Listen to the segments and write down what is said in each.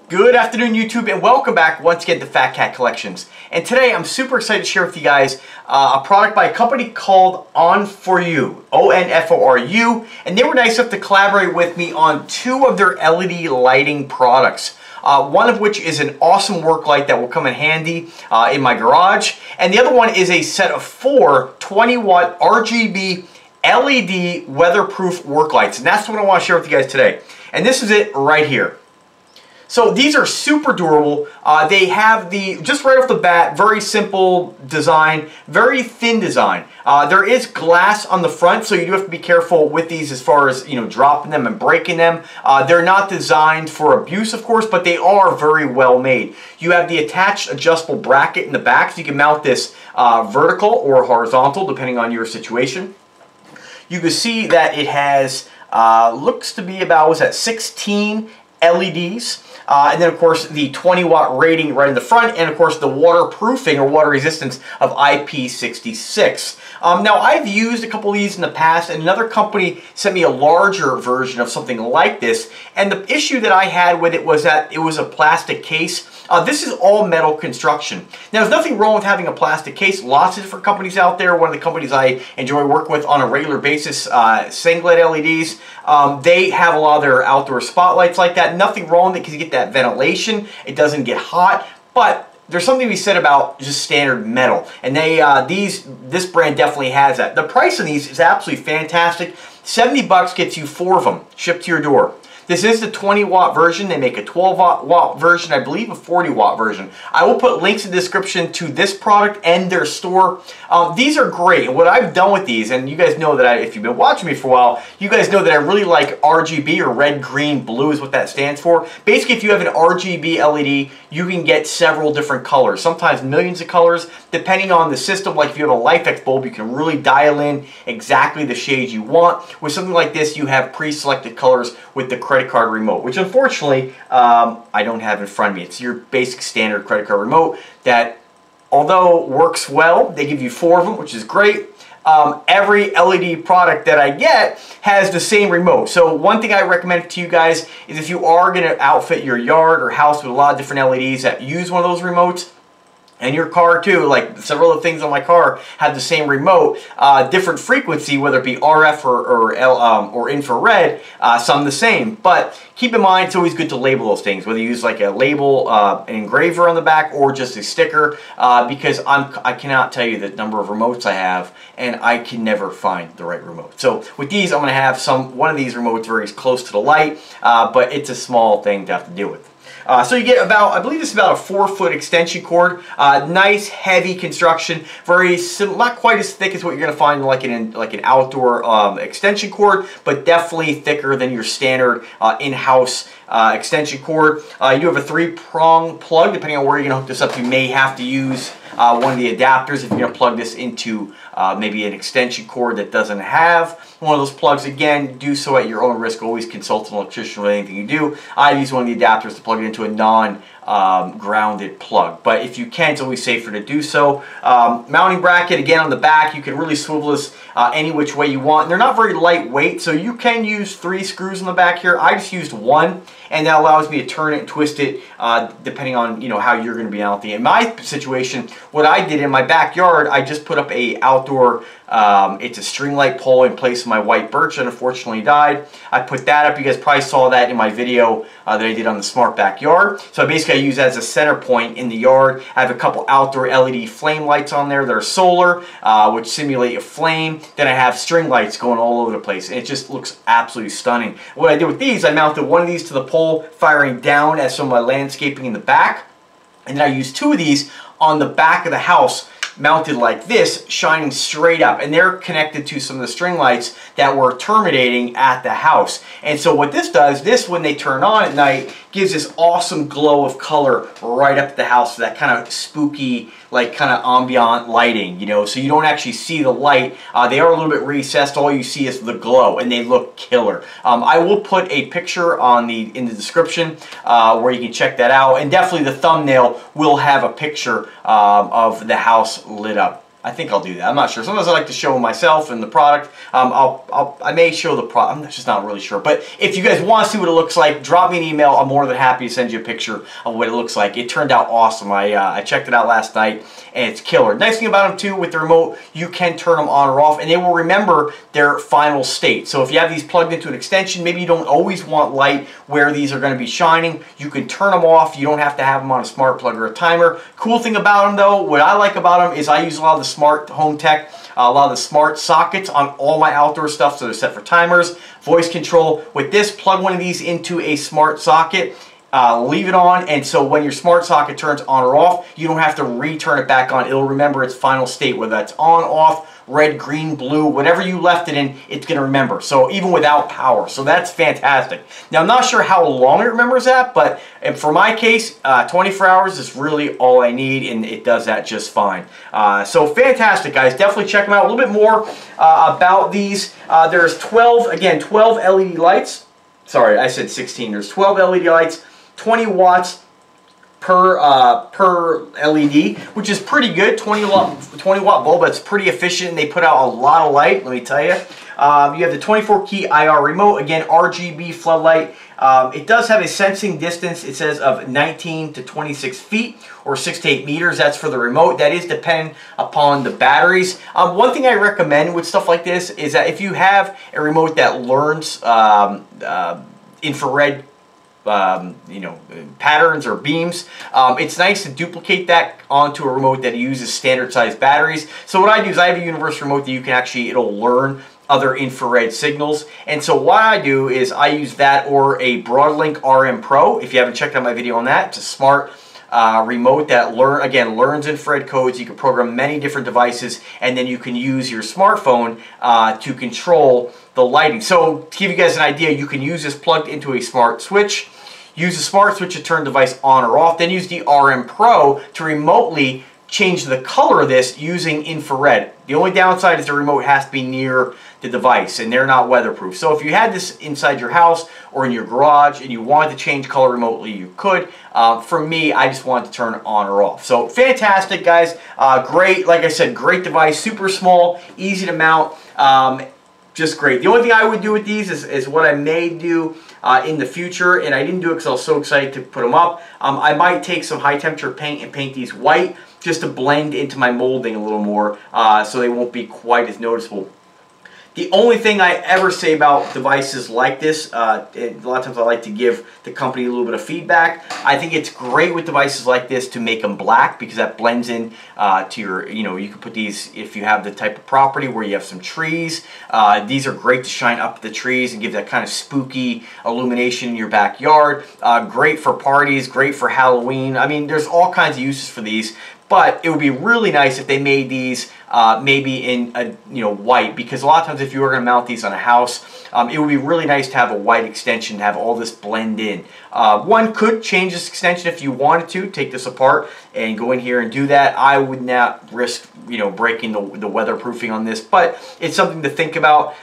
Good afternoon, YouTube, and welcome back once again to Fat Cat Collections. And today I'm super excited to share with you guys a product by a company called Onforu, O-N-F-O-R-U, and they were nice enough to collaborate with me on two of their LED lighting products. One of which is an awesome work light that will come in handy in my garage, and the other one is a set of four 20-watt RGB LED weatherproof work lights, and that's what I want to share with you guys today. And this is it right here. So these are super durable. They have just right off the bat, very simple design, very thin design. There is glass on the front, so you do have to be careful with these as far as, dropping them and breaking them. They're not designed for abuse, of course, but they are very well made. You have the attached adjustable bracket in the back, so you can mount this vertical or horizontal, depending on your situation. You can see that it has, looks to be about, what's that, 16 LEDs. And then, of course, the 20-watt rating right in the front, and, of course, the waterproofing or water resistance of IP66. Now, I've used a couple of these in the past, and another company sent me a larger version of something like this, and the issue that I had with it was that it was a plastic case. This is all metal construction. Now, there's nothing wrong with having a plastic case. Lots of different companies out there. One of the companies I enjoy working with on a regular basis, Singlet LEDs, they have a lot of their outdoor spotlights like that. Nothing wrong because you get that ventilation. It doesn't get hot, but there's something to be said about just standard metal, and this brand definitely has that. The price on these is absolutely fantastic. 70 bucks gets you four of them shipped to your door. This is the 20-watt version. They make a 12-watt version, I believe a 40-watt version. I will put links in the description to this product and their store. These are great. And what I've done with these, and you guys know that if you've been watching me for a while, you guys know that I really like RGB, or red, green, blue is what that stands for. Basically, if you have an RGB LED, you can get several different colors, sometimes millions of colors, depending on the system. Like if you have a LIFX bulb, you can really dial in exactly the shades you want. With something like this, you have pre-selected colors with the credit card remote, which unfortunately I don't have in front of me. It's your basic standard credit card remote that, although works well, they give you four of them, which is great. Every LED product that I get has the same remote. So one thing I recommend to you guys is if you are going to outfit your yard or house with a lot of different LEDs that use one of those remotes, and your car too, like several of the things on my car have the same remote, different frequency, whether it be RF or infrared, some the same. But keep in mind, it's always good to label those things, whether you use like a label, an engraver on the back, or just a sticker, because I cannot tell you the number of remotes I have, and I can never find the right remote. So with these, I'm going to have one of these remotes very close to the light, but it's a small thing to have to deal with. So you get about, I believe it's about a 4-foot extension cord. Nice, heavy construction. Very simple, not quite as thick as what you're going to find like an outdoor extension cord, but definitely thicker than your standard in-house extension cord. You do have a 3-prong plug. Depending on where you're going to hook this up, you may have to use one of the adapters if you're going to plug this into maybe an extension cord that doesn't have one of those plugs. Again, do so at your own risk. Always consult an electrician with anything you do. I use one of the adapters to plug it into a non-grounded plug, but if you can, it's always safer to do so. Mounting bracket, again, on the back, you can really swivel this any which way you want. And they're not very lightweight, so you can use 3 screws on the back here. I just used 1, and that allows me to turn it and twist it depending on how you're going to be out there. In my situation, what I did in my backyard, I just put up a outdoor, it's a string light pole in place of my white birch that unfortunately died. I put that up. You guys probably saw that in my video that I did on the Smart Backyard. So basically I use that as a center point in the yard. I have a couple outdoor LED flame lights on there that are solar, which simulate a flame. Then I have string lights going all over the place, and it just looks absolutely stunning. What I did with these, I mounted one of these to the pole, firing down as some of my landscaping in the back, and then I used 2 of these on the back of the house, mounted like this, shining straight up, and they're connected to some of the string lights that were terminating at the house. And so what this does, when they turn on at night, gives this awesome glow of color right up at the house, so that kind of spooky, like kind of ambient lighting, so you don't actually see the light. They are a little bit recessed. All you see is the glow, and they look killer. I will put a picture in the description where you can check that out, and definitely the thumbnail will have a picture of the house lit up. I think I'll do that. I'm not sure. Sometimes I like to show myself and the product. I may show the product. I'm just not really sure. But if you guys want to see what it looks like, drop me an email. I'm more than happy to send you a picture of what it looks like. It turned out awesome. I checked it out last night, and it's killer. Nice thing about them too, with the remote, you can turn them on or off, and they will remember their final state. So if you have these plugged into an extension, maybe you don't always want light where these are going to be shining, you can turn them off. You don't have to have them on a smart plug or a timer. Cool thing about them though, what I like about them is I use a lot of the smart home tech, a lot of the smart sockets on all my outdoor stuff, so they're set for timers, voice control. With this, plug one of these into a smart socket, leave it on, and so when your smart socket turns on or off, you don't have to return it back on. It'll remember its final state, whether that's on, off, red, green, blue, whatever you left it in, it's going to remember. So even without power. So that's fantastic. Now, I'm not sure how long it remembers that, but for my case, 24 hours is really all I need, and it does that just fine. So fantastic, guys. Definitely check them out. A little bit more about these. There's 12 LED lights. Sorry, I said 16. There's 12 LED lights, 20 watts per LED, which is pretty good. 20 watt bulb, that's pretty efficient, and they put out a lot of light, let me tell you. You have the 24 key IR remote, again RGB floodlight. It does have a sensing distance, it says, of 19 to 26 feet or 6 to 8 meters. That's for the remote. That is dependent upon the batteries. One thing I recommend with stuff like this is that if you have a remote that learns infrared patterns or beams, it's nice to duplicate that onto a remote that uses standard size batteries. So what I do is I have a universal remote that you can actually, it'll learn other infrared signals, and so what I do is I use that or a Broadlink RM Pro. If you haven't checked out my video on that, it's a smart remote that learns infrared codes. You can program many different devices, and then you can use your smartphone to control the lighting. So to give you guys an idea, you can use this plugged into a smart switch, use the smart switch to turn the device on or off, then use the RM Pro to remotely change the color of this using infrared. The only downside is the remote has to be near the device, and they're not weatherproof. So if you had this inside your house or in your garage and you wanted to change color remotely, you could. For me, I just wanted to turn it on or off. So fantastic, guys. Great, like I said, great device, super small, easy to mount. Just great. The only thing I would do with these is what I may do in the future, and I didn't do it because I was so excited to put them up. I might take some high temperature paint and paint these white just to blend into my molding a little more, so they won't be quite as noticeable. The only thing I ever say about devices like this, a lot of times I like to give the company a little bit of feedback. I think it's great with devices like this to make them black, because that blends in to your, you can put these, if you have the type of property where you have some trees, these are great to shine up the trees and give that kind of spooky illumination in your backyard. Great for parties, great for Halloween. I mean, there's all kinds of uses for these. But it would be really nice if they made these maybe in white, because a lot of times if you were going to mount these on a house, it would be really nice to have a white extension, to have all this blend in. One could change this extension if you wanted to, take this apart and go in here and do that. I would not risk breaking the weatherproofing on this, but it's something to think about.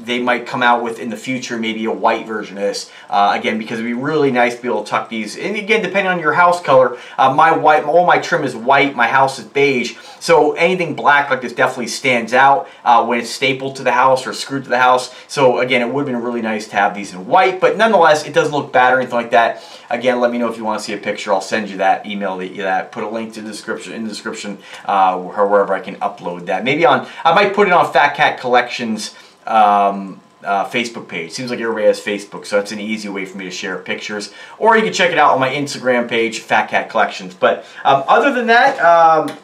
They might come out with in the future maybe a white version of this, again, because it'd be really nice to be able to tuck these. And again, depending on your house color, all my trim is white, my house is beige, so anything black like this definitely stands out when it's stapled to the house or screwed to the house. So again, it would have been really nice to have these in white, but nonetheless, it doesn't look bad or anything like that. Again, let me know if you want to see a picture. I'll send you that, email that, put a link to the description or wherever I can upload that. I might put it on Fat Cat Collections Facebook page. Seems like everybody has Facebook, so it's an easy way for me to share pictures. Or you can check it out on my Instagram page, Fat Cat Collections. But other than that,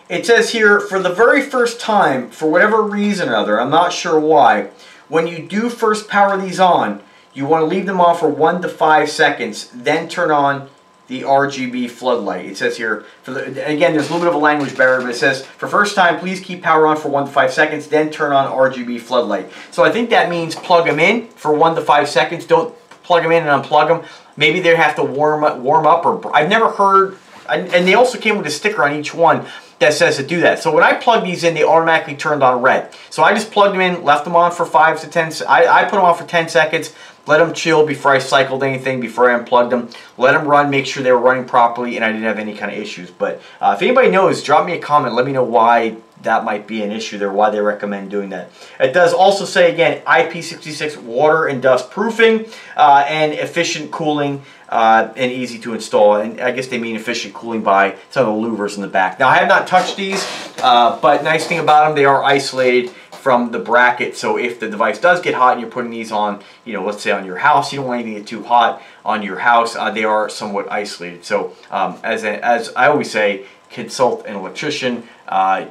it says here, for the very first time, for whatever reason or other, I'm not sure why, when you do first power these on, you want to leave them on for 1 to 5 seconds, then turn on the RGB floodlight. It says here, again, there's a little bit of a language barrier, but it says, for first time, please keep power on for 1 to 5 seconds, then turn on RGB floodlight. So I think that means plug them in for 1 to 5 seconds. Don't plug them in and unplug them. Maybe they have to warm up, or I've never heard, and they also came with a sticker on each one that says to do that. So when I plug these in, they automatically turned on red. So I just plugged them in, left them on for 5 to 10. I put them on for 10 seconds. let them chill before I cycled anything, before I unplugged them. Let them run, make sure they were running properly, and I didn't have any kind of issues. But if anybody knows, drop me a comment. Let me know why that might be an issue there, why they recommend doing that. It does also say, again, IP66 water and dust proofing and efficient cooling and easy to install. And I guess they mean efficient cooling by some of the louvers in the back. Now, I have not touched these, but nice thing about them, they are isolated from the bracket. So if the device does get hot and you're putting these on, you know, let's say on your house, you don't want anything to get too hot on your house. They are somewhat isolated. So as I always say, consult an electrician.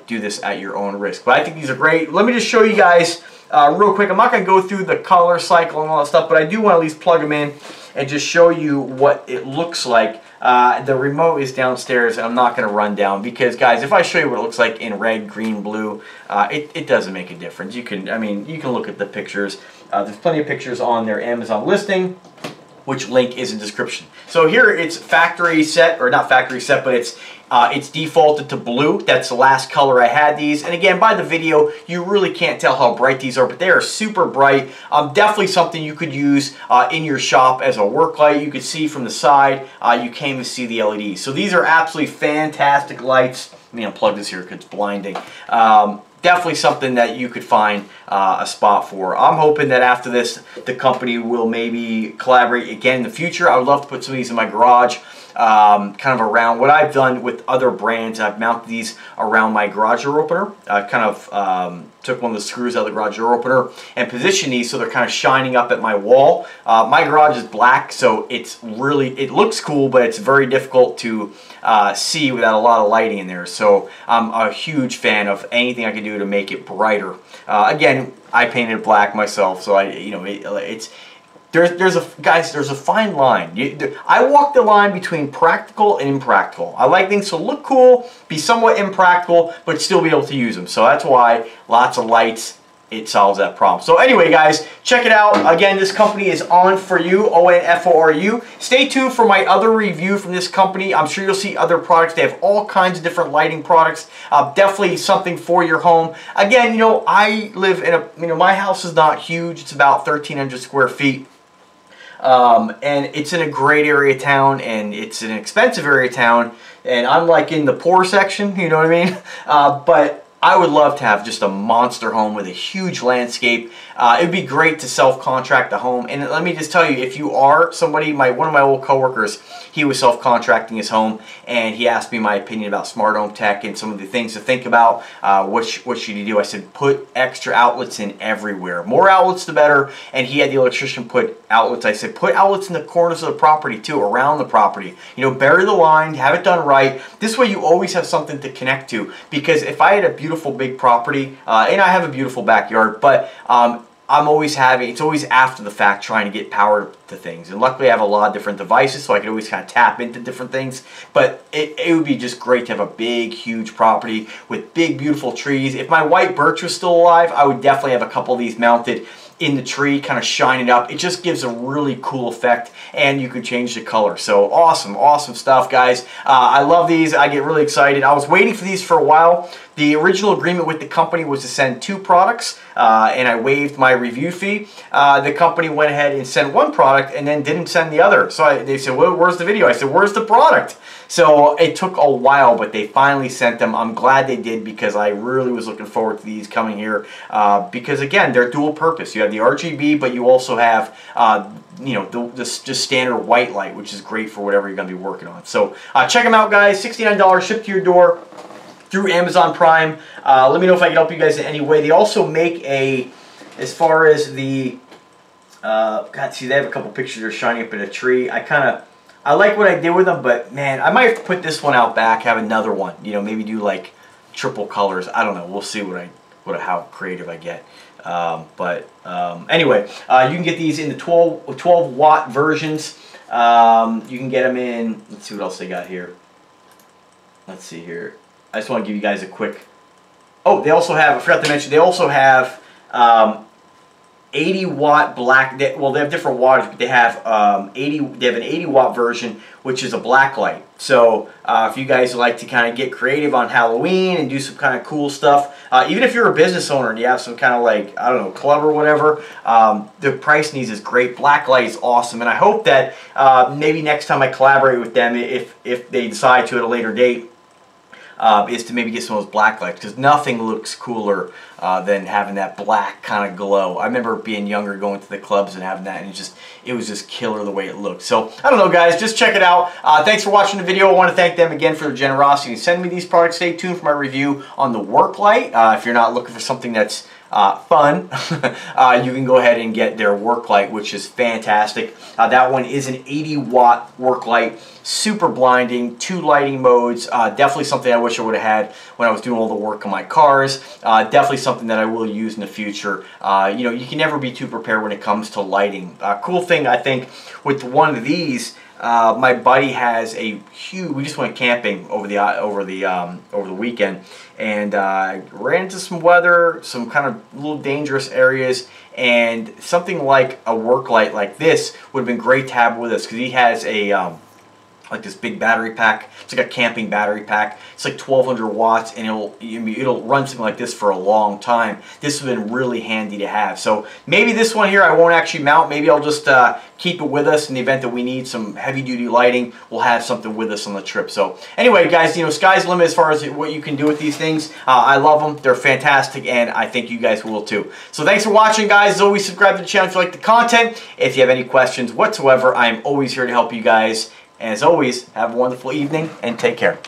Do this at your own risk. But I think these are great. Let me just show you guys real quick. I'm not going to go through the color cycle and all that stuff, but I do want to at least plug them in and just show you what it looks like. The remote is downstairs, and I'm not going to run down because, guys, if I show you what it looks like in red, green, blue, it doesn't make a difference. You can, I mean, you can look at the pictures. There's plenty of pictures on their Amazon listing, which link is in the description. So here it's factory set, or not factory set, but it's defaulted to blue. That's the last color I had these. And again, by the video, you really can't tell how bright these are, but they are super bright. Definitely something you could use in your shop as a work light. You could see from the side, you can't even see the LEDs. So these are absolutely fantastic lights. Let me unplug this here because it's blinding. Definitely something that you could find a spot for. I'm hoping that after this, the company will maybe collaborate again in the future. I would love to put some of these in my garage, kind of around what I've done with other brands. I've mounted these around my garage door opener. I kind of took one of the screws out of the garage door opener and positioned these so they're kind of shining up at my wall. My garage is black, so it looks cool, but it's very difficult to see without a lot of lighting in there. So I'm a huge fan of anything I can do to make it brighter. Again, I painted it black myself, so there's a fine line. I walk the line between practical and impractical. I like things to look cool, be somewhat impractical, but still be able to use them. So that's why lots of lights, it solves that problem. So anyway, guys, check it out. Again, this company is Onforu, O-N-F-O-R-U. Stay tuned for my other review from this company. I'm sure you'll see other products. They have all kinds of different lighting products. Definitely something for your home. Again, you know, I live in my house is not huge. It's about 1,300 square feet. And it's in a great area of town, and it's an expensive area of town, and I'm like in the poor section, you know what I mean? But I would love to have just a monster home with a huge landscape. It would be great to self-contract the home. And let me just tell you, if you are somebody, one of my old coworkers, he was self-contracting his home, and he asked me my opinion about smart home tech and some of the things to think about. What should you do? I said, put extra outlets in everywhere. More outlets, the better. And he had the electrician put outlets. I said, put outlets in the corners of the property too, around the property. You know, bury the line, have it done right. This way you always have something to connect to. Because if I had a beautiful big property, and I have a beautiful backyard, but it's always after the fact trying to get power to things. And luckily I have a lot of different devices, so I can always kind of tap into different things. But it would be just great to have a big, huge property with big, beautiful trees. If my white birch was still alive, I would definitely have a couple of these mounted in the tree, kind of shine it up. It just gives a really cool effect, and you can change the color. So awesome, awesome stuff, guys. I love these. I get really excited. I was waiting for these for a while. The original agreement with the company was to send 2 products, and I waived my review fee. The company went ahead and sent 1 product and then didn't send the other. So they said, well, where's the video? I said, where's the product? So it took a while, but they finally sent them. I'm glad they did, because I really was looking forward to these coming here, because again, they're dual purpose. You have the RGB, but you also have you know, the just standard white light, which is great for whatever you're going to be working on. So check them out, guys. $69 shipped to your door through Amazon Prime. Let me know if I can help you guys in any way. They also make as far as the, God, see, they have a couple pictures that are shining up in a tree. I like what I did with them, but man, I might have to put this one out back, have another one, you know, maybe do like triple colors. I don't know. We'll see how creative I get. Anyway, you can get these in the 12 watt versions. You can get them in, let's see what else they got here. Let's see here. I just want to give you guys a quick, oh, they also have, I forgot to mention, they also have 80 watt black, well, they have different wattage, but they have they have an 80 watt version, which is a black light. So if you guys like to kind of get creative on Halloween and do some kind of cool stuff, even if you're a business owner and you have some kind of, like, I don't know, club or whatever, the price needs is great. Black light is awesome, and I hope that maybe next time I collaborate with them, if they decide to at a later date, is to maybe get some of those black lights, because nothing looks cooler than having that black kind of glow. I remember being younger, going to the clubs and having that, and it was just killer the way it looked. So I don't know, guys, just check it out. Thanks for watching the video. I want to thank them again for their generosity in sending me these products. Stay tuned for my review on the work light. If you're not looking for something that's fun, you can go ahead and get their work light, which is fantastic. That one is an 80 watt work light, super blinding, 2 lighting modes. Definitely something I wish I would have had when I was doing all the work on my cars. Definitely something that I will use in the future. You know, you can never be too prepared when it comes to lighting. Cool thing, I think, with one of these, my buddy has a huge, we just went camping over the weekend, and ran into some weather, some kind of little dangerous areas, and something like a work light like this would have been great to have with us, because he has a like this big battery pack. It's like a camping battery pack. It's like 1200 watts, and it'll run something like this for a long time. This would have been really handy to have. So maybe this one here I won't actually mount. Maybe I'll just keep it with us in the event that we need some heavy duty lighting. We'll have something with us on the trip. So anyway, guys, you know, sky's the limit as far as what you can do with these things. I love them. They're fantastic, and I think you guys will too. So thanks for watching, guys. As always, subscribe to the channel if you like the content. If you have any questions whatsoever, I'm always here to help you guys. And as always, have a wonderful evening and take care.